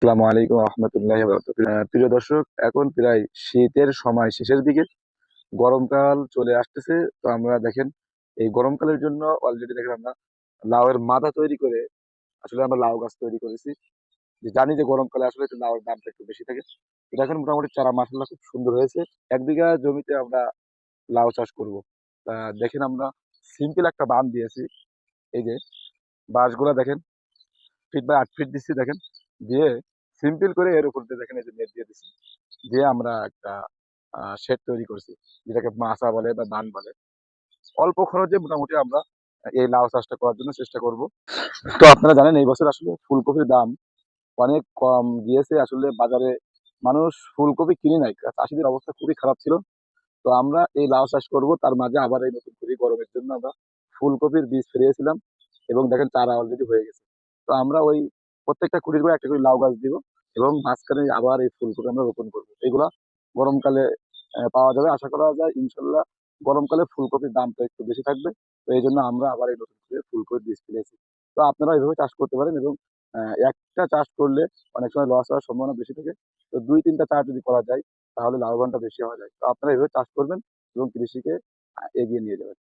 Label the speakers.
Speaker 1: আসসালামু আলাইকুম রহমতুল্লাহ প্রিয় দর্শক, এখন প্রায় শীতের সময় শেষের দিকে, গরমকাল চলে আসতেছে। তো আমরা দেখেন, এই গরমকালের জন্য অলরেডি দেখেন আমরা লাউয়ের মাথা তৈরি করে আসলে আমরা লাউ গাছ তৈরি করেছি। যে জানি যে গরমকালে আসলে একটু লাউয়ের দামটা একটু বেশি থাকে। এটা এখন মোটামুটি চারা মাসাল্লাহ খুব সুন্দর হয়েছে। 1 বিঘা জমিতে আমরা লাউ চাষ করব। তা দেখেন, আমরা সিম্পল একটা বাঁধ দিয়েছি। এই যে বাঁশগুলা দেখেন, ফিট বাই 8 ফিট দিচ্ছি দেখেন, দিয়ে সিম্পল করে এর উপর দিয়ে দেখেন এই যে নেট দিয়ে দিচ্ছি, দিয়ে আমরা একটা শেড তৈরি করছি, যেটাকে মাচা বলে বা ধান বলে। অল্প খরচে মোটামুটি আমরা এই লাউ চাষটা করার জন্য চেষ্টা করব। তো আপনারা জানেন, এই বছর আসলে ফুলকপির দাম অনেক কম গিয়েছে আসলে বাজারে। মানুষ ফুলকপি কিনে নাই, চাষিদের অবস্থা খুবই খারাপ ছিল। তো আমরা এই লাউ চাষ করব, তার মাঝে আবার এই নতুন করে গরমের জন্য আমরা ফুলকপির বীজ ফেলিয়েছিলাম, এবং দেখেন চারা অলরেডি হয়ে গেছে। তো আমরা ওই প্রত্যেকটা কুড়ির করে একটা করে লাউ গাছ দিব, এবং মাঝখানে আবার এই ফুলকপি আমরা রোপণ করবো। এগুলা গরমকালে পাওয়া যাবে, আশা করা যায় ইনশাল্লাহ। গরমকালে ফুলকপির দামটা একটু বেশি থাকবে। তো এই জন্য আমরা আবার এই নতুন করে ফুলকপির বীজ ফেলেছি। তো আপনারা এইভাবে চাষ করতে পারেন, এবং একটা চাষ করলে অনেক সময় লস হওয়ার সম্ভাবনা বেশি থাকে। তো 2-3টা চাষ যদি করা যায়, তাহলে লাভবানটা বেশি হওয়া যায়। তো আপনারা এভাবে চাষ করবেন এবং কৃষিকে এগিয়ে নিয়ে যাবেন।